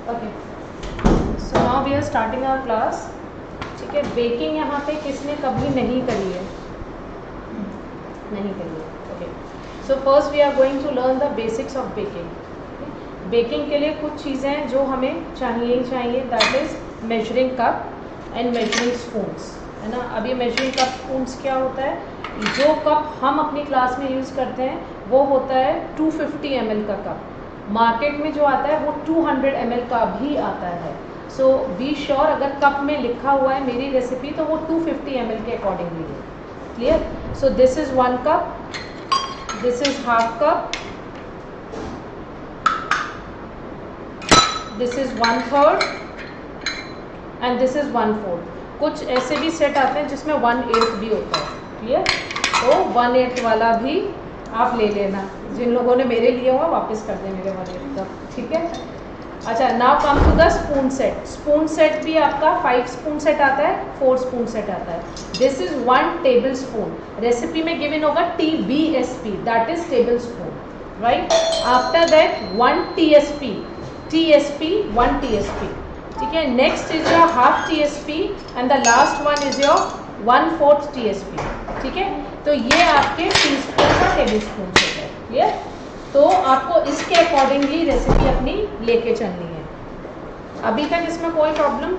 Okay, so now we are starting our class. ठीक है, baking यहाँ पे किसने कभी नहीं करी है? नहीं करी है. Okay, so first we are going to learn the basics of baking. Baking के लिए कुछ चीज़ें जो हमें चाहिए that is measuring cup and measuring spoons, है ना. अब ये मेजरिंग कप स्पून्स क्या होता है? जो कप हम अपनी क्लास में यूज़ करते हैं वो होता है 250 ml का कप. मार्केट में जो आता है वो 200 ml का भी आता है. सो बी श्योर, अगर कप में लिखा हुआ है मेरी रेसिपी तो वो 250 ml के अकॉर्डिंगली है. Clear? So this is 1 cup, this is half cup, this is 1/3 and this is 1/4. कुछ ऐसे भी सेट आते हैं जिसमें 1/8 भी होता है. क्लियर? तो 1/8 वाला भी आप ले लेना. जिन लोगों ने मेरे लिए हुआ वापस कर दें मेरे 1/8 का. ठीक है. अच्छा, now come to the spoon set. Spoon set भी आपका 5 स्पून सेट आता है, 4 स्पून सेट आता है. This is 1 table spoon. Recipe में गिवन होगा TBSP, that is table spoon, right. After that 1 TSP, 1 TSP. ठीक है. Next is your half TSP and the last one is your 1/4 TSP. ठीक है. तो ये आपके टीस्पून का टेबल स्पून सेट है. क्लियर? तो आपको इसके अकॉर्डिंगली रेसिपी अपनी लेके चलनी है. अभी तक इसमें कोई प्रॉब्लम?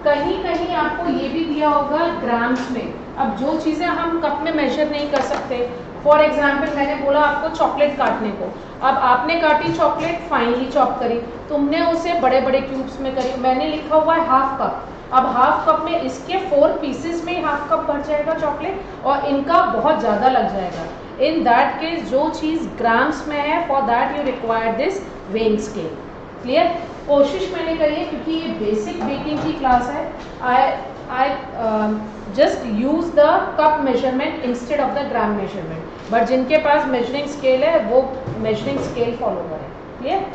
कहीं कहीं आपको ये भी दिया होगा ग्राम्स में. अब जो चीज़ें हम कप में मेजर नहीं कर सकते, फॉर एग्जाम्पल मैंने बोला आपको चॉकलेट काटने को. अब आपने काटी चॉकलेट, फाइनली चॉप करी, तुमने उसे बड़े बड़े क्यूब्स में करी. मैंने लिखा हुआ है हाफ कप. अब हाफ कप में इसके 4 पीसेस में हाफ कप भर जाएगा चॉकलेट और इनका बहुत ज़्यादा लग जाएगा. इन दैट केस जो चीज़ ग्राम्स में है, for that you require this weighing scale. Clear? कोशिश मैंने करी है क्योंकि ये बेसिक बेकिंग की क्लास है. I just use the cup measurement instead of the gram measurement. But जिनके पास मेजरिंग स्केल है वो मेजरिंग स्केल फॉलो करें. क्लियर?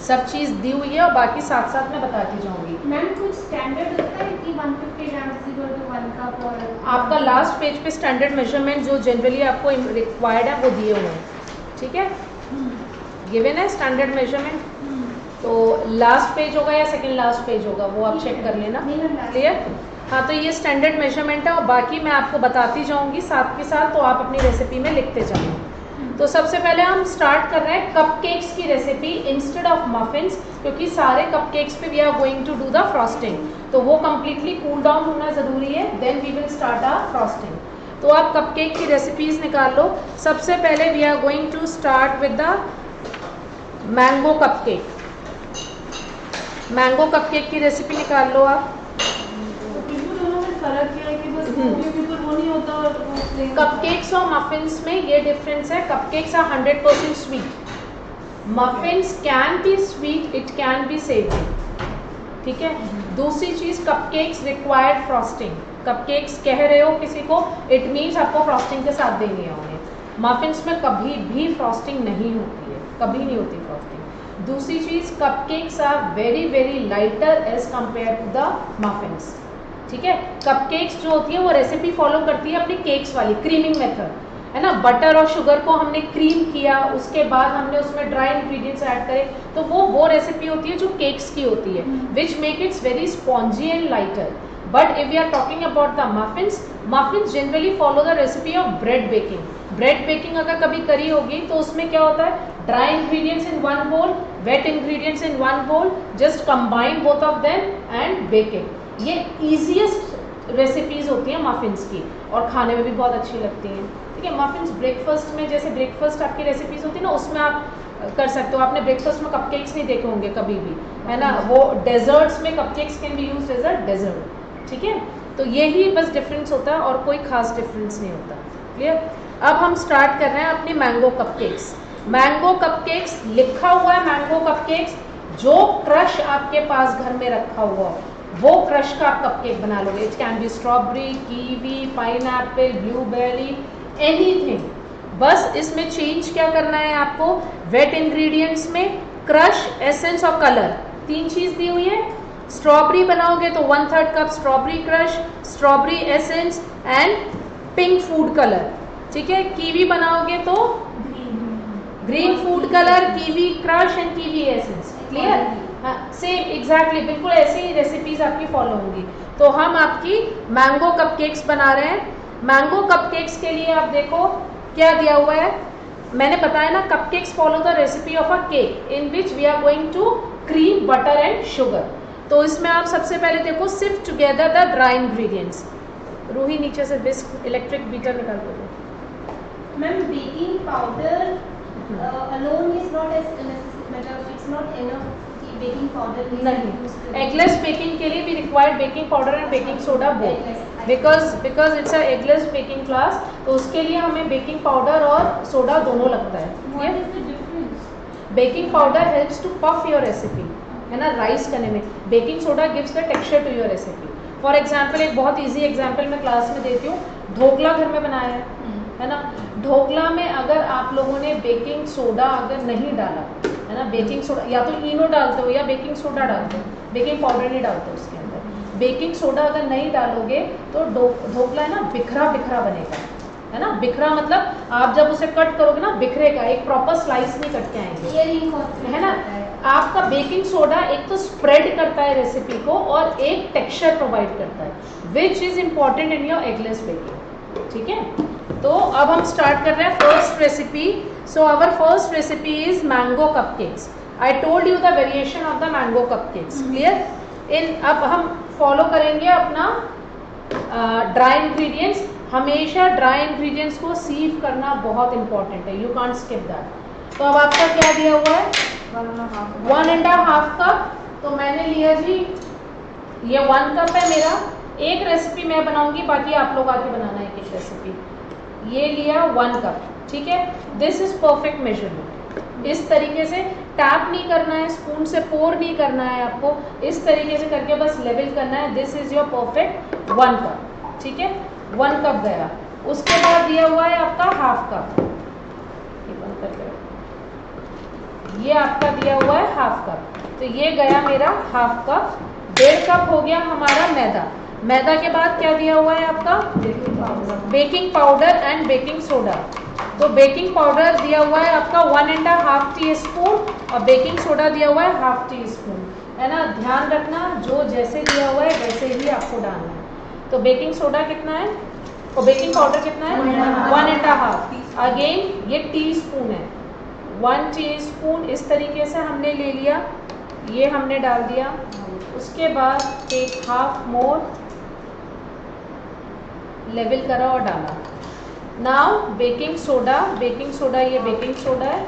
सब चीज़ दी हुई है और बाकी साथ साथ में बताती जाऊंगी. मैम कुछ स्टैंडर्ड होता है कि 150 ग्राम्स इक्वल टू 1 कप? और आपका लास्ट पेज पे स्टैंडर्ड मेजरमेंट जो जनरली आपको रिक्वायर्ड है वो दिए हुए हैं. ठीक है. गिवन है स्टैंडर्ड मेजरमेंट. तो लास्ट पेज होगा या सेकंड लास्ट पेज होगा वो आप चेक कर लेना. क्लियर? हाँ, तो ये स्टैंडर्ड मेजरमेंट है और बाकी मैं आपको बताती जाऊंगी साथ के साथ, तो आप अपनी रेसिपी में लिखते जाएंगे. तो सबसे पहले हम स्टार्ट कर रहे हैं कपकेक्स की रेसिपी इंस्टेड ऑफ मफिन्स, क्योंकि सारे कपकेक्स पे we are going to do the frosting. तो वो कम्प्लीटली कूल डाउन होना ज़रूरी है, then we will start our frosting. तो आप कपकेक की रेसिपीज निकाल लो. सबसे पहले we are going to start with the mango cupcake. Mango cupcake की रेसिपी निकाल लो आप. कपकेक्स और मफिन्स में ये डिफरेंस है. Cupcakes are 100% sweet. Muffins can be sweet, it can be savoury. ठीक है. दूसरी चीज, कपकेक्स रिक्वायर्ड फ्रॉस्टिंग. कपकेक्स कह रहे हो किसी को, इट मीन्स आपको फ्रॉस्टिंग के साथ देनी होंगे. मफिन्स में कभी भी फ्रॉस्टिंग नहीं होती है, कभी नहीं होती फ्रॉस्टिंग. दूसरी चीज, cupcakes are very very lighter as compare to the muffins. ठीक है. कपकेक्स जो होती है वो रेसिपी फॉलो करती है अपनी केक्स वाली क्रीमिंग मेथड, है ना. बटर और शुगर को हमने क्रीम किया, उसके बाद हमने उसमें ड्राई इंग्रेडिएंट्स ऐड करे, तो वो रेसिपी होती है जो केक्स की होती है, which make its very spongy and lighter. But if we are talking about the muffins, muffins generally follow the recipe of bread baking. Bread baking अगर कभी करी होगी तो उसमें क्या होता है, dry ingredients in one bowl, wet ingredients in one bowl, just combine both of them and bake it. ये ईजीएस्ट रेसिपीज होती हैं मफिन्स की और खाने में भी बहुत अच्छी लगती हैं. ठीक है. मफिन्स ब्रेकफास्ट में, जैसे ब्रेकफास्ट आपकी रेसिपीज होती है ना, उसमें आप कर सकते हो. आपने ब्रेकफास्ट में कपकेक्स नहीं देखे होंगे कभी भी, है ना. वो डेजर्ट्स में cupcakes can be used as a dessert. ठीक है. तो यही बस डिफरेंस होता है और कोई खास डिफरेंस नहीं होता. क्लियर? अब हम स्टार्ट कर रहे हैं अपनी मैंगो कपकेक्स. मैंगो कपकेक्स लिखा हुआ है मैंगो कपकेक्स. जो क्रश आपके पास घर में रखा हुआ हो वो क्रश का आप कपकेक बना लोगे. It can B strawberry, kiwi, pineapple, blueberry, anything. बस इसमें चेंज क्या करना है आपको, वेट इंग्रेडिएंट्स में क्रश, एसेंस और कलर, 3 चीज दी हुई है. स्ट्रॉबेरी बनाओगे तो 1/3 cup strawberry crush, strawberry essence and pink food colour. ठीक है. कीवी बनाओगे तो green food colour, kiwi crush and kiwi essence. Clear? हाँ सेम एग्जैक्टली बिल्कुल ऐसी ही रेसिपीज आपकी फॉलो होंगी। तो हम आपकी मैंगो कपकेक्स बना रहे हैं। मैंगो कपकेक्स के लिए आप देखो क्या दिया हुआ है, मैंने बताया ना cupcakes follow the recipe of a cake in which we are going to cream butter and sugar. तो इसमें आप सबसे पहले देखो sift together the dry ingredients. Ruhi नीचे से विस्क इलेक्ट्रिक बीटर निकाल दो। Ma'am baking powder alone is not as मतलब it's not enough कि बेकिंग पाउडर नहीं, एगलेस बेकिंग के लिए भी required baking powder and baking soda both, because it's a eggless baking class, तो उसके लिए हमें बेकिंग पाउडर और सोडा दोनों लगता है। What is the difference? Baking powder helps to puff your recipe, है ना, राइस करने में। Baking soda gives the texture to your recipe. For example एक बहुत ईजी एग्जाम्पल मैं क्लास में देती हूँ, ढोकला घर में बनाया है ना, ढोकला में अगर आप लोगों ने बेकिंग सोडा अगर नहीं डाला है ना, बेकिंग सोडा या तो इनो डालते हो या बेकिंग सोडा डालते हो, बेकिंग पाउडर नहीं डालते हो उसके अंदर। बेकिंग सोडा अगर नहीं डालोगे तो ढोकला है ना बिखरा बिखरा बनेगा, है ना। बिखरा मतलब आप जब उसे कट करोगे ना बिखरेगा, एक प्रॉपर स्लाइस नहीं कट के आएंगे, है ना। आपका बेकिंग सोडा एक तो स्प्रेड करता है रेसिपी को और एक टेक्सचर प्रोवाइड करता है, which is important in your eggless baking. ठीक है, तो अब हम स्टार्ट कर रहे हैं first recipe. So our first recipe is mango cupcakes. I told you the variation of the mango cupcakes, clear. इन अब हम फॉलो करेंगे अपना ड्राई इंग्रेडिएंट्स। हमेशा ड्राई इंग्रेडिएंट्स को सीव करना बहुत इंपॉर्टेंट है, यू कांट स्किप दैट। तो अब आपका क्या दिया हुआ है, 1.5 कप। तो मैंने लिया जी, ये 1 कप है मेरा। एक रेसिपी मैं बनाऊंगी, बाकी आप लोग आके बनाना है एक रेसिपी। ये लिया 1 कप, ठीक है। This is perfect measurement. इस तरीके से टैप नहीं करना है, स्पून से पोर नहीं करना है आपको, इस तरीके से करके बस लेवल करना है। This is your perfect 1 cup, ठीक है। 1 कप गया। उसके बाद दिया हुआ है आपका 1/2 कप, ये बंद करके रखो। ये आपका दिया हुआ है 1/2 कप, तो ये गया मेरा 1/2 कप। 1.5 कप हो गया हमारा मैदा। मैदा के बाद क्या दिया हुआ है आपका, baking powder and baking soda. तो बेकिंग पाउडर दिया हुआ है आपका 1.5 टीस्पून और बेकिंग सोडा दिया हुआ है 1/2 टीस्पून, है ना। ध्यान रखना जो जैसे दिया हुआ है वैसे ही आपको डालना है। तो बेकिंग सोडा कितना है और बेकिंग पाउडर कितना है, 1.5। अगेन ये टीस्पून है, 1 टीस्पून इस तरीके से हमने ले लिया, ये हमने डाल दिया। उसके बाद टेक 1/2 मोर, लेवल करा और डाला। Now baking soda, baking soda ये बेकिंग सोडा है,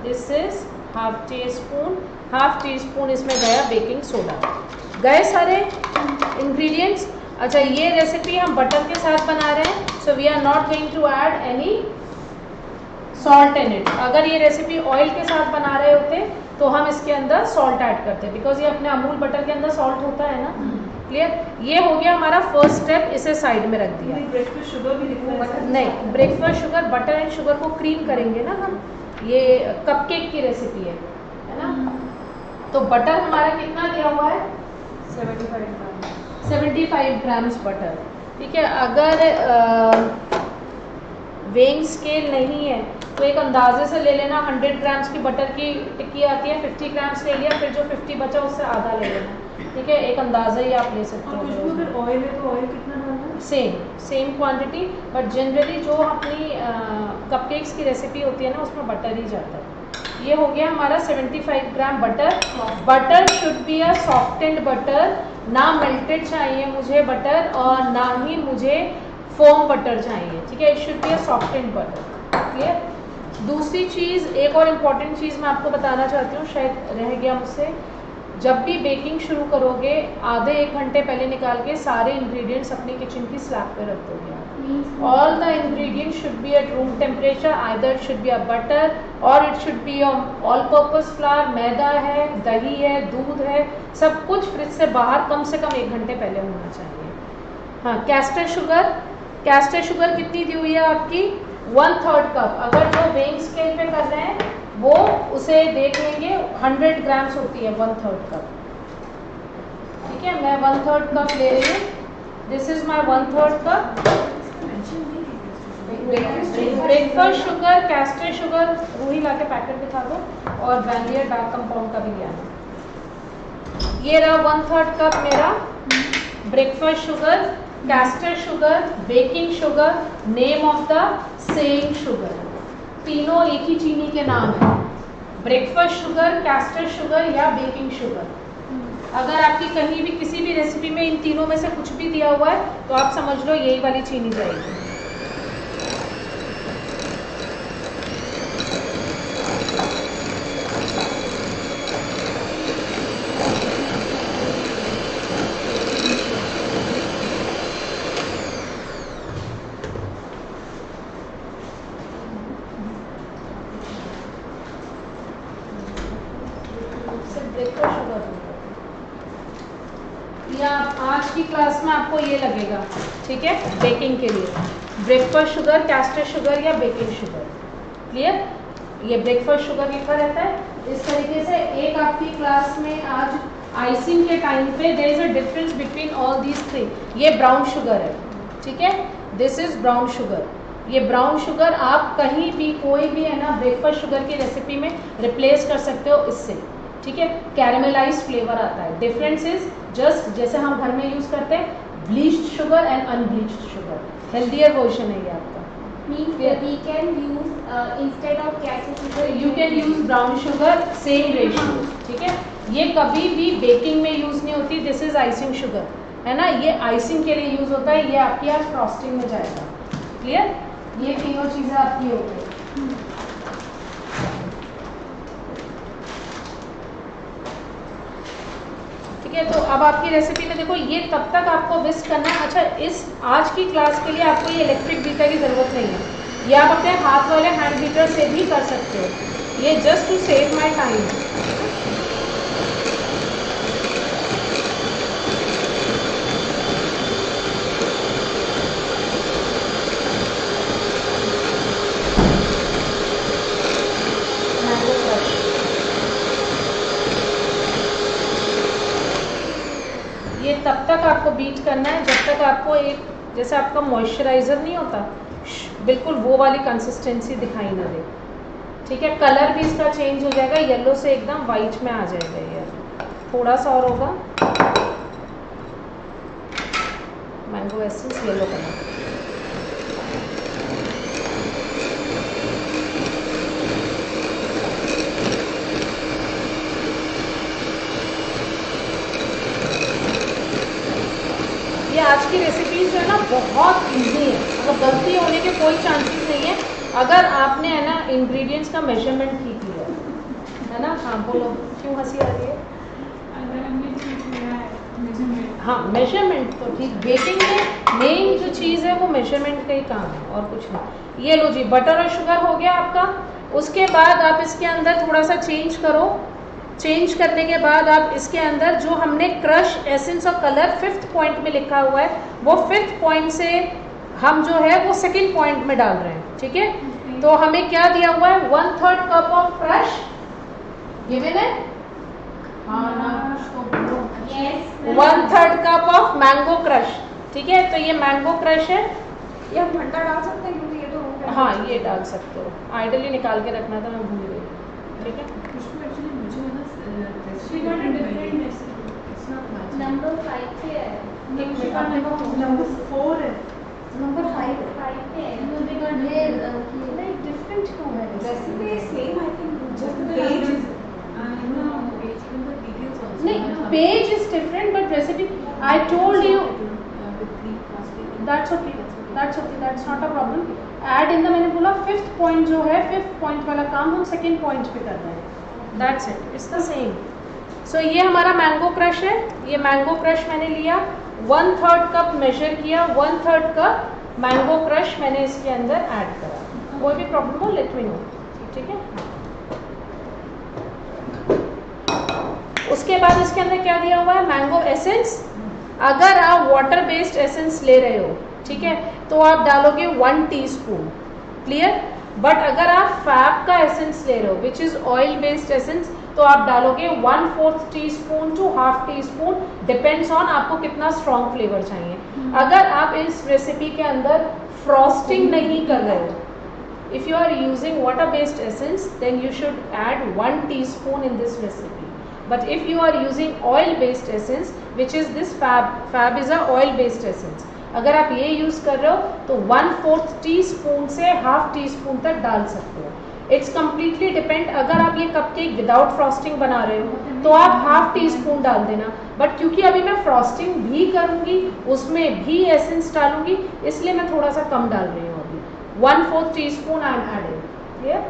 दिस इज 1/2 टीस्पून। 1/2 टीस्पून इसमें गया बेकिंग सोडा। गए सारे इंग्रेडिएंट्स। अच्छा, ये रेसिपी हम बटर के साथ बना रहे हैं, so we are not going to add any salt in it. अगर ये रेसिपी ऑयल के साथ बना रहे होते तो हम इसके अंदर सॉल्ट ऐड करते, बिकॉज ये अपने अमूल बटर के अंदर सॉल्ट होता है ना, क्लियर। ये हो गया हमारा फर्स्ट स्टेप, इसे साइड में रख दिया। ब्रेकफास्ट शुगर भी लिखना है? नहीं, breakfast sugar, butter and sugar को क्रीम करेंगे ना हम, ये कपकेक की रेसिपी है ना। तो बटर हमारा कितना दिया हुआ है, 75 ग्राम्स बटर, ठीक है। अगर वेइंग स्केल नहीं है तो एक अंदाजे से ले लेना, 100 ग्राम्स की बटर की टिक्की आती है, 50 ग्राम्स ले लिया, फिर जो 50 बचा उससे आधा ले लेना, ठीक है। एक अंदाजा ही आप ले सकते हो। अगर ऑयल है तो ऑयल कितना डालना है? सेम क्वांटिटी, बट जनरली जो अपनी कपकेक्स की रेसिपी होती है ना उसमें बटर ही जाता है। ये हो गया हमारा 75 ग्राम butter. Butter should be a softened butter, ना मेल्टेड चाहिए मुझे बटर और ना ही मुझे फोम बटर चाहिए, ठीक है। It should be a softened butter, clear. दूसरी चीज़, एक और इम्पॉर्टेंट चीज़ मैं आपको बताना चाहती हूँ, शायद रह गया मुझसे। जब भी बेकिंग शुरू करोगे आधे 1 घंटे पहले निकाल के सारे इंग्रेडिएंट्स अपने किचन की स्लैब पे रख दोगे। All the ingredients should be at room temperature, either it should be a butter और it should be all purpose flour, मैदा है, दही है, दूध है, सब कुछ फ्रिज से बाहर कम से कम 1 घंटे पहले होना चाहिए। हाँ, कैस्टर शुगर, कैस्टर शुगर कितनी दी हुई है आपकी, 1/3 कप। अगर जो वेइंग स्केल पे कर रहे हैं वो उसे देख लेंगे, 100 ग्राम्स होती है 1/3 कप, ठीक है। मैं 1/3 कप ले रही हूँ, this is my 1/3 cup. Breakfast sugar, caster sugar, रूही ला के पैकेट दिखा दो, और वैनिला डार्क कंपाउंड का भी लिया है। ये रहा 1/3 कप मेरा breakfast sugar, caster sugar, baking sugar, name of the same sugar, तीनों एक ही चीनी के नाम है, ब्रेकफास्ट शुगर, कैस्टर शुगर या बेकिंग शुगर। अगर आपकी कहीं भी किसी भी रेसिपी में इन तीनों में से कुछ भी दिया हुआ है तो आप समझ लो यही वाली चीनी जाएगी। ब्रेकफास्ट शुगर या आज की क्लास में आपको ये लगेगा, ठीक है, बेकिंग के लिए ब्रेकफास्ट शुगर, कैस्टर शुगर या बेकिंग शुगर। क्लियर? ये ब्रेकफास्ट शुगर लिखा रहता है इस तरीके से। एक आपकी क्लास में आज आइसिंग के टाइम पे there is a difference between all these three. ये ब्राउन शुगर है, ठीक है, दिस इज ब्राउन शुगर। ये ब्राउन शुगर आप कहीं भी कोई भी है ना ब्रेकफास्ट शुगर की रेसिपी में रिप्लेस कर सकते हो इससे, ठीक है। कैरेमलाइज्ड फ्लेवर आता है। डिफरेंस इज जस्ट जैसे हम घर में यूज करते हैं bleached sugar and unbleached sugar, healthier version है ये आपका। Means we can use instead of castor sugar you can use brown sugar, same ratio, ठीक है। ये कभी भी बेकिंग में यूज नहीं होती, दिस इज आइसिंग शुगर, है ना, ये आइसिंग के लिए यूज होता है, ये आपकी आज फ्रॉस्टिंग में जाएगा। क्लियर? ये तीनों चीजें आपकी हो गई। ठीक है, तो अब आपकी रेसिपी में देखो ये तब तक आपको विस्क करना है। अच्छा, इस आज की क्लास के लिए आपको ये इलेक्ट्रिक बीटर की ज़रूरत नहीं है, ये आप अपने हाथ वाले हैंड बीटर से भी कर सकते हो। ये just to save my time. ये तब तक आपको बीट करना है जब तक आपको एक जैसे आपका मॉइस्चराइज़र नहीं होता बिल्कुल वो वाली कंसिस्टेंसी दिखाई ना दे, ठीक है। कलर भी इसका चेंज हो जाएगा, येलो से एकदम वाइट में आ जाएगा। ये थोड़ा सा और होगा, मैंगो एसेंस येलो कलर। ये आज की रेसिपीज जो है ना बहुत इजी है, मतलब गलती होने के कोई चांसेस नहीं है अगर आपने है ना इंग्रेडिएंट्स का मेजरमेंट ठीक लिया है ना। हाँ बोलो, क्यों हंसी आ रही है? अगर हमने ठीक लिया है मेजरमेंट, हाँ मेजरमेंट तो ठीक, बेकिंग में मेन जो चीज़ है वो मेजरमेंट का ही काम है और कुछ नहीं। ये लो जी, बटर और शुगर हो गया आपका। उसके बाद आप इसके अंदर थोड़ा सा चेंज करो। चेंज करने के बाद आप इसके अंदर जो हमने क्रश एसेंस और कलर 5th पॉइंट में लिखा हुआ है वो 5th पॉइंट से हम जो है वो 2nd पॉइंट में डाल रहे हैं, ठीक है। तो हमें क्या दिया हुआ है 1/3 कप ऑफ क्रश गिवन है, हाँ ना, 1/3 कप ऑफ मैंगो क्रश, ठीक है। तो ये मैंगो क्रश है, ये हम ठंडा डाल सकते हैं क्योंकि ये तो हो गया। हाँ ये डाल सकते हो, आइडली निकाल के रखना था, मैं भूल गई, ठीक है। नंबर 5 पे है, नंबर 4 है, नंबर 5 पे है। नहीं डिफरेंट क्यों है? Recipe same I think, just the page is नहीं, page is different but recipe I told you that's okay, that's okay, that's not a problem. Add in the मैंने बोला 5th पॉइंट जो है 5th पॉइंट वाला काम हम 2nd point पे कर रहे हैं, that's it, it's the same. So ये हमारा मैंगो क्रश है, ये मैंगो क्रश मैंने लिया 1/3 कप मेजर किया, 1/3 कप मैंगो क्रश मैंने इसके अंदर ऐड करा। कोई भी प्रॉब्लम हो लेट मी नो, ठीक है। उसके बाद इसके अंदर क्या दिया हुआ है मैंगो एसेंस। अगर आप वाटर बेस्ड एसेंस ले रहे हो, ठीक है, तो आप डालोगे 1 टीस्पून, क्लियर। बट अगर आप फैब का एसेंस ले रहे हो which is oil based essence तो आप डालोगे 1/4 teaspoon to 1/2 teaspoon, depends on आपको कितना स्ट्रॉन्ग फ्लेवर चाहिए। अगर आप इस रेसिपी के अंदर फ्रॉस्टिंग नहीं कर रहे हो. If you are using water based essence, then you should add 1 teaspoon in this recipe. But if you are using oil based essence, which is this fab is a oil based essence, अगर आप ये use कर रहे हो तो 1/4 teaspoon से ½ teaspoon तक डाल सकते हो. It's completely depend. अगर आप ये कपकेक विदाउट फ्रॉस्टिंग बना रहे हो तो आप ½ टीस्पून डाल देना. बट क्योंकि अभी मैं फ्रॉस्टिंग भी करूँगी, उसमें भी एसेंस डालूंगी, इसलिए मैं थोड़ा सा कम डाल रही हूँ. अभी 1/4 teaspoon I am adding. Clear?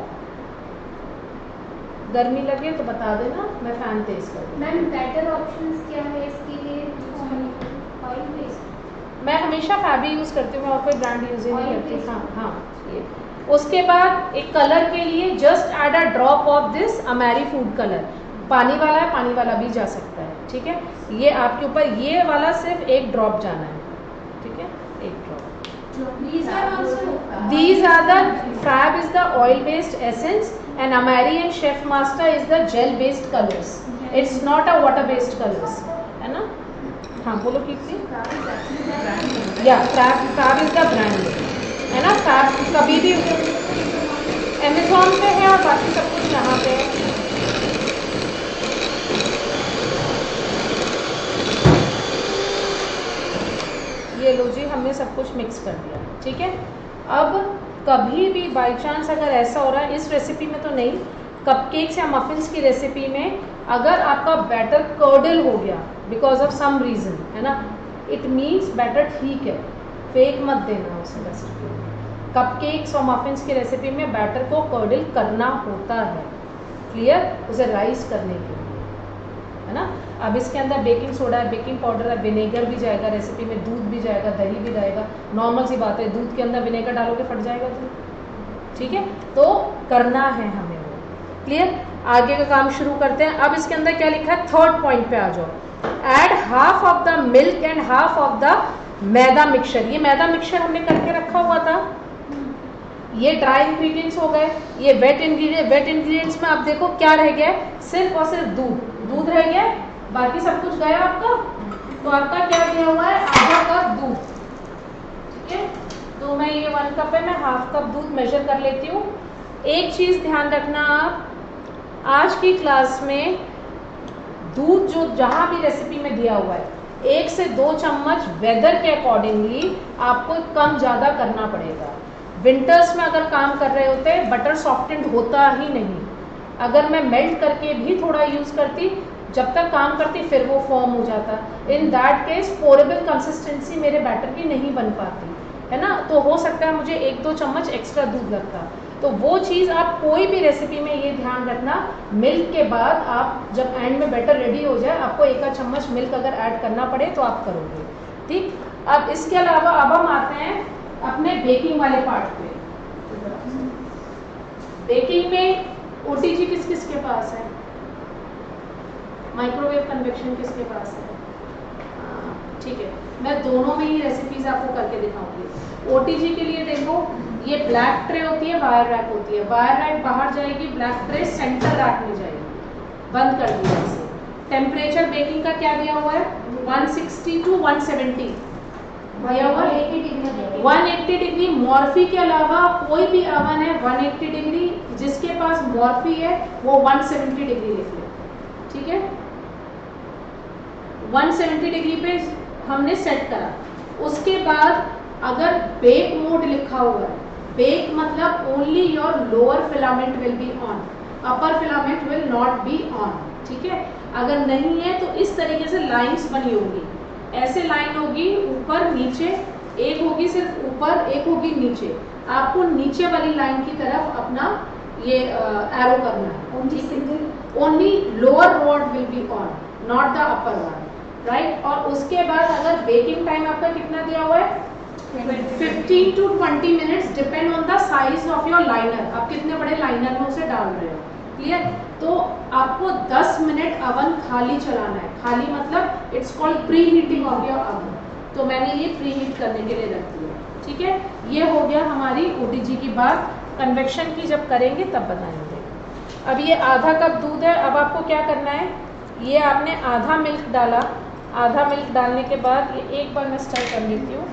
गर्मी लगे तो बता देना, मैं फैन तेज कर दूँ. मैम बेटर ऑप्शंस क्या है इसके लिए? ऑयल बेस्ड मैं हमेशा फैबी यूज़ करती हूँ, मैं और कोई ब्रांड यूज़ ही नहीं करती. हाँ हाँ. ये उसके बाद एक कलर के लिए just add a drop of this Amery food colour. पानी वाला है, पानी वाला भी जा सकता है. ठीक है, ये आपके ऊपर. ये वाला सिर्फ एक ड्रॉप जाना है. ठीक है, एक drop. These are the Fab is the oil based essence and Amari and Chef Master is the gel based colors. It's not a water based colors. है ना? हाँ बोलो कीर्ति. Yeah, Fab is the brand. है ना? Fab कभी भी Amazon पे है और बाकी सब कुछ यहाँ पे है. ये लो जी, हमने सब कुछ मिक्स कर दिया. ठीक है. अब कभी भी बाय चांस अगर ऐसा हो रहा है, इस रेसिपी में तो नहीं, कपकेक्स या मफिन्स की रेसिपी में अगर आपका बैटर कर्डल हो गया बिकॉज ऑफ सम रीज़न, है ना, इट मीन्स बैटर ठीक है, फेक मत देना उसे. रेसिपी कपकेक्स और मफिन्स की रेसिपी में बैटर को कर्डल करना होता है. क्लियर? उसे राइज करने के लिए, है ना. अब इसके अंदर बेकिंग सोडा है, बेकिंग पाउडर है, विनेगर भी जाएगा रेसिपी में, दूध भी जाएगा, दही भी जाएगा. नॉर्मल सी बात है, दूध के अंदर विनेगर डालोगे फट जाएगा दूध. ठीक है, तो करना है हमें वो. क्लियर? आगे का काम शुरू करते हैं. अब इसके अंदर क्या लिखा है, थर्ड पॉइंट पे आ जाओ. Add half of the milk and half of the maida mixture. ये मैदा मिक्सचर हमने करके रखा हुआ था. ये ड्राई इंग्रेडिएंट्स हो गए. ये वेट इंग्रेडिएंट्स में आप देखो क्या रह गया है, सिर्फ और सिर्फ दूध रह गया. बाकी सब कुछ गया आपका. तो आपका क्या दिया हुआ है, आधा कप दूध. ठीक है, तो मैं ये 1 कप है, मैं ½ कप दूध मेजर कर लेती हूँ. एक चीज़ ध्यान रखना, आप आज की क्लास में दूध जो जहाँ भी रेसिपी में दिया हुआ है 1 से 2 चम्मच वेदर के अकॉर्डिंगली आपको कम ज़्यादा करना पड़ेगा. विंटर्स में अगर काम कर रहे होते बटर सॉफ्टेंड होता ही नहीं. अगर मैं मेल्ट करके भी थोड़ा यूज़ करती, जब तक काम करती फिर वो फॉर्म हो जाता. इन दैट केस पोरेबल कंसिस्टेंसी मेरे बैटर की नहीं बन पाती, है ना. तो हो सकता है मुझे 1-2 चम्मच एक्स्ट्रा दूध लगता. तो वो चीज़ आप कोई भी रेसिपी में ये ध्यान रखना, मिल्क के बाद आप जब एंड में बैटर रेडी हो जाए, आपको 1 चम्मच मिल्क अगर ऐड करना पड़े तो आप करोगे. ठीक. अब इसके अलावा अब हम आते हैं अपने बेकिंग वाले पार्ट पे. बेकिंग में OTG किस किस के पास है, माइक्रोवेव कन्वेक्शन किसके पास है. ठीक है, मैं दोनों में ही रेसिपीज आपको करके दिखाऊंगी. OTG के लिए देखो, ये ब्लैक ट्रे होती है, वायर रैक होती है. वायर रैक बाहर जाएगी, ब्लैक ट्रे सेंटर रैक में जाएगी. बंद कर दिया इसे. टेम्परेचर बेकिंग का क्या दिया हुआ है, 160 to 170 दिया हुआ है. 180 डिग्री. मॉर्फी के अलावा कोई भी अवन है 180 डिग्री, जिसके पास मॉर्फी है वो 170 डिग्री लिख ले. ठीक है, 170 डिग्री पे हमने सेट करा. उसके बाद अगर बेक मोड लिखा हुआ है, बेक मतलब only your lower filament will be on, upper filament will not be on. ठीक है, अगर नहीं है तो इस तरीके से लाइंस बनी होगी. ऐसे लाइन होगी ऊपर नीचे, एक होगी सिर्फ ऊपर, एक होगी नीचे. आपको नीचे वाली लाइन की तरफ अपना ये एरो करना है. Only lower rod will be on, not the upper one. Right. और उसके बाद अगर बेकिंग टाइम आपका कितना दिया हुआ है, 15 to 20 minutes, depend on the size of your liner. आप कितने बड़े लाइनर में उसे डाल रहे हो. क्लियर. तो आपको 10 मिनट अवन खाली चलाना है. खाली मतलब it's called preheating of your oven. तो मैंने ये प्री हीट करने के लिए रख दिया. ठीक है, ये हो गया हमारी OTG की बात. कन्वेक्शन की जब करेंगे तब बताएंगे. अब ये आधा कप दूध है. अब आपको क्या करना है, ये आपने आधा मिल्क डाला. आधा मिल्क डालने के बाद ये एक बार मैं स्टर कर लेती हूँ.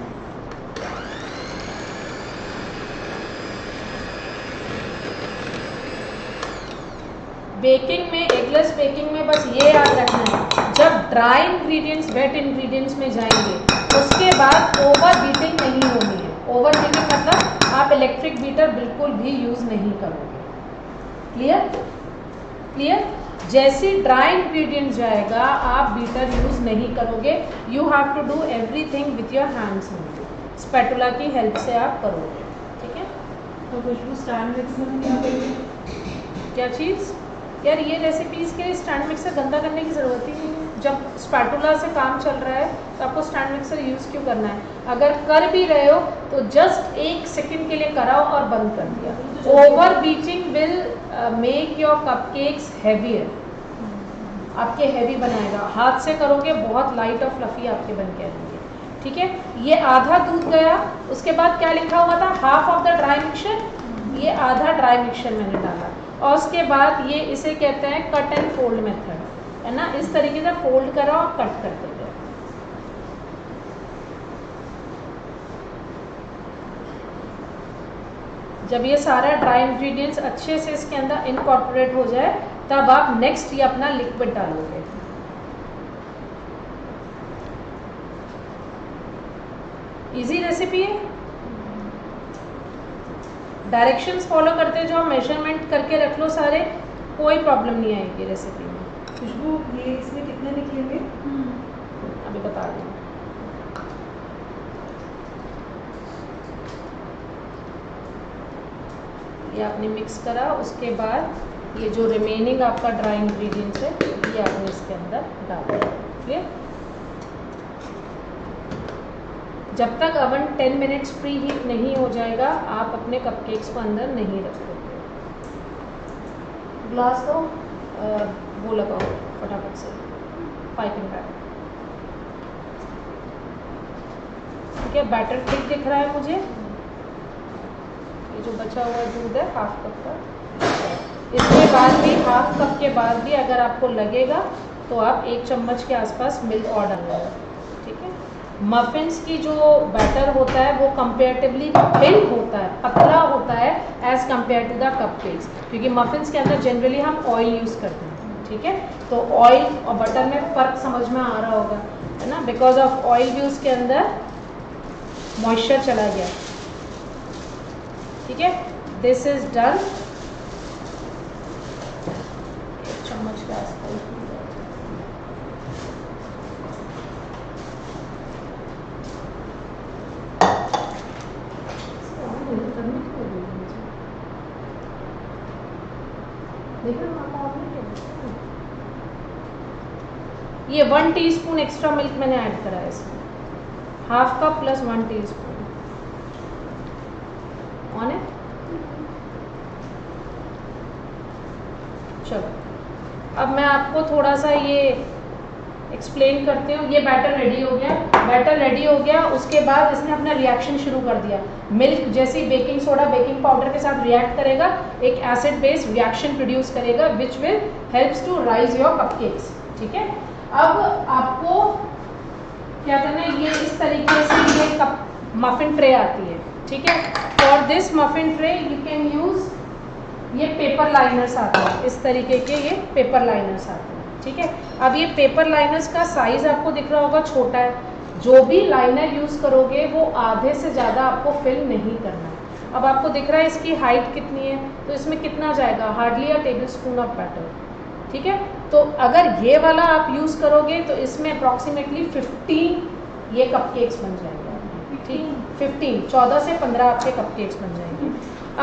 बेकिंग में, एगलेस बेकिंग में बस ये याद रखना है, जब ड्राई इंग्रेडिएंट्स वेट इंग्रेडिएंट्स में जाएंगे उसके बाद ओवर बीटिंग नहीं होनी है। ओवर बीटिंग मतलब आप इलेक्ट्रिक बीटर बिल्कुल भी यूज़ नहीं करोगे। क्लियर? क्लियर? जैसे ड्राई इंग्रेडिएंट जाएगा आप बीटर यूज़ नहीं करोगे। You have to do everything with your hands only. Spatula की हेल्प से आप करोगे। ठीक है? तो खुशबू स्टैंड मिक्सर में क्या करेंगे? क्या चीज़? यार ये रेसिपीज़ के लिए स्टैंड मिक्सर गंदा करने की ज़रूरत ही नहीं है। जब स्पैटुला से काम चल रहा है तो आपको स्टैंड मिक्सर यूज़ क्यों करना है? अगर कर भी रहे हो तो जस्ट 1 सेकेंड के लिए कराओ और बंद कर दिया। Over beating will make your cupcakes heavier, आपके हेवी बनाएगा। हाथ से करोगे बहुत लाइट और फ्लफी आपके बन के आएंगे। ठीक है? ये आधा दूध गया, उसके बाद क्या लिखा हुआ था? Half of the dry mixture. ये आधा ड्राई मिक्सचर मैंने डाला और उसके बाद ये इसे कहते हैं कट एंड फोल्ड मेथड, है ना? इस तरीके से फोल्ड करो और कट करते जाओ। जब ये सारा ड्राई इंग्रेडिएंट्स अच्छे से इसके अंदर इनकॉर्पोरेट हो जाए तब आप नेक्स्ट ये अपना लिक्विड डालोगे। इजी रेसिपी है। डायरेक्शंस फॉलो करते जाओ, मेजरमेंट करके रख लो सारे, कोई प्रॉब्लम नहीं आएगी रेसिपी में। खुशबू ये इसमें कितने निकलेंगे? अभी बता दूँ। ये आपने मिक्स करा, उसके बाद ये जो रिमेनिंग आपका ड्राई इंग्रेडिएंट्स है ये आपने इसके अंदर डाल दिया। क्लियर? जब तक अवन 10 मिनट्स प्री हीट नहीं हो जाएगा आप अपने कपकेक्स को अंदर नहीं रख सकते। ग्लास दो, वो लगाओ फटाफट से, पाइपिंग बैटर। ठीक है? बैटर ठीक दिख रहा है मुझे। ये जो बचा हुआ दूध है हाफ कप का, इसके बाद भी हाफ कप के बाद भी अगर आपको लगेगा तो आप 1 चम्मच के आसपास मिल्क और डालेंगे। ठीक है? मफिन्स की जो बैटर होता है वो कंपेरेटिवली थिन होता है, पतला होता है as compare to the cupcakes, क्योंकि मफिन्स के अंदर जनरली हम ऑयल यूज़ करते हैं। ठीक है? तो ऑयल और बटर में फ़र्क समझ में आ रहा होगा, है ना? बिकॉज ऑफ ऑयल भी उसके अंदर मॉइस्चर चला गया। ठीक है? This is done. 1 चम्मच के आसपास। ये 1 टीस्पून एक्स्ट्रा मिल्क मैंने ऐड करा है इसमें, half cup plus 1 teaspoon. On है? चलो अब मैं आपको थोड़ा सा ये एक्सप्लेन करती हूँ। ये बैटर रेडी हो गया, बैटर रेडी हो गया, उसके बाद इसने अपना रिएक्शन शुरू कर दिया। मिल्क जैसे ही बेकिंग सोडा बेकिंग पाउडर के साथ रिएक्ट करेगा एक एसिड बेस्ड रिएक्शन प्रोड्यूस करेगा which will helps to rise your cupcakes. ठीक है? अब आपको क्या करना है, ये इस तरीके से ये कप मफिन ट्रे आती है। ठीक है? For this muffin tray you can use ये पेपर लाइनर्स आते हैं, इस तरीके के ये पेपर लाइनर्स आते हैं। ठीक है? अब ये पेपर लाइनर्स का साइज आपको दिख रहा होगा छोटा है। जो भी लाइनर यूज़ करोगे वो आधे से ज़्यादा आपको फिल नहीं करना है। अब आपको दिख रहा है इसकी हाइट कितनी है, तो इसमें कितना जाएगा? Hardly a tablespoon of batter. ठीक है? तो अगर ये वाला आप यूज़ करोगे तो इसमें अप्रॉक्सीमेटली 15 ये कपकेक्स बन जाएंगे। ठीक? 15, 14 से 15 आपके कपकेक्स बन जाएंगे।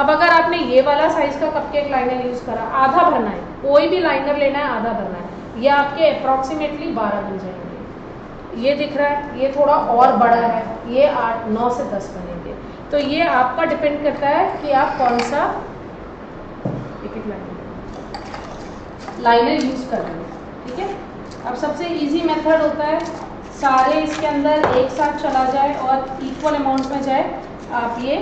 अब अगर आपने ये वाला साइज का कपकेक लाइनर यूज़ करा, आधा भरना है, कोई भी लाइनर लेना है आधा भरना है, ये आपके अप्रॉक्सीमेटली 12 बन जाएंगे। ये दिख रहा है ये थोड़ा और बड़ा है, ये 8, 9 से 10 बनेंगे। तो ये आपका डिपेंड करता है कि आप कौन सा लाइनर यूज़ कर रहे हैं। ठीक है? अब सबसे इजी मेथड होता है सारे इसके अंदर एक साथ चला जाए और इक्वल अमाउंट में जाए। आप ये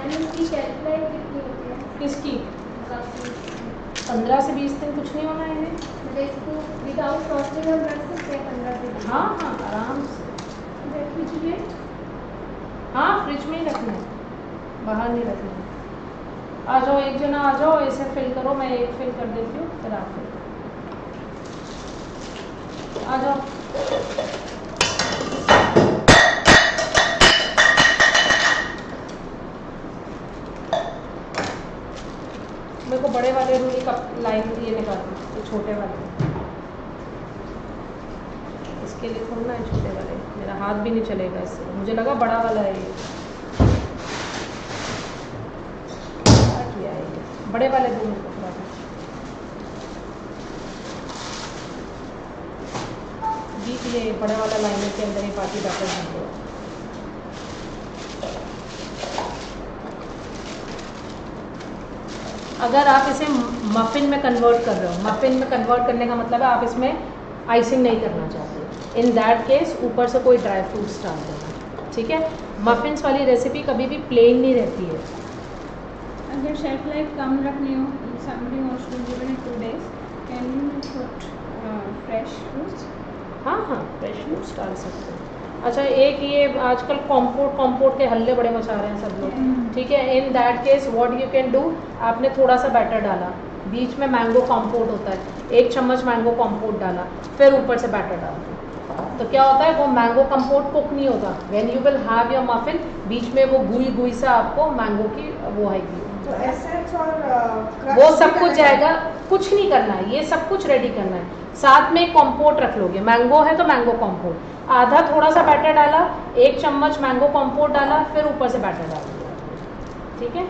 इसकी शेल्फ लाइफ कितनी होती है? किसकी? 15 से 20 दिन कुछ नहीं होना है इन्हें। मतलब इसको विदाउट फ्रॉस्टिंग हम रख सकते हैं 15 दिन? हाँ हाँ आराम से। फ्रिज में? हाँ फ्रिज में ही रखना है, बाहर नहीं रखना है। आ जाओ, एक जना आ जाओ, इसे फिल करो, मैं एक फिल कर देती हूँ, फिर आप फिल आ जाओ। मेरे को बड़े वाले रूली का लाइन ये निकालना, ये छोटे वाले इसके लिए खोलना है, छोटे वाले मेरा हाथ भी नहीं चलेगा इससे, मुझे लगा बड़ा वाला है ये। क्या किया है ये, बड़े वाले दो मेरे को थोड़ा सा बीच ये बड़े वाला लाइनर के अंदर ही पार्टी बैटर बन गया। अगर आप इसे मफिन में कन्वर्ट कर रहे हो, मफिन में कन्वर्ट करने का मतलब है आप इसमें आइसिंग नहीं करना चाहते, इन दैट केस ऊपर से कोई ड्राई फ्रूट्स डाल देना, ठीक है। मफिन्स वाली रेसिपी कभी भी प्लेन नहीं रहती है। अगर शेल्फ लाइफ कम रखनी हो, somebody wants to give it in 2 days, can you put fresh fruits? हाँ हाँ, फ्रेश फ्रूट्स डाल सकते हैं। अच्छा, एक ये आजकल कॉम्पोट के हल्ले बड़े मचा रहे हैं सब लोग, ठीक है। In that case what you can do, आपने थोड़ा सा बैटर डाला, बीच में मैंगो कॉम्पोट होता है, 1 चम्मच मैंगो कॉम्पोट डाला, फिर ऊपर से बैटर डाल दो, तो क्या होता है वो मैंगो कॉम्पोट कुक नहीं होता। When you will have your muffin, बीच में वो गुई गुई सा आपको मैंगो की वो आएगी, तो एसेंस और वो सब कुछ जाएगा। कुछ नहीं करना है, ये सब कुछ रेडी करना है। साथ में कॉम्पोट रख लोगे, मैंगो है तो मैंगो कॉम्पोट, आधा थोड़ा सा बैटर डाला, 1 चम्मच मैंगो कॉम्पोट डाला, फिर ऊपर से बैटर डाल दिया, ठीक है।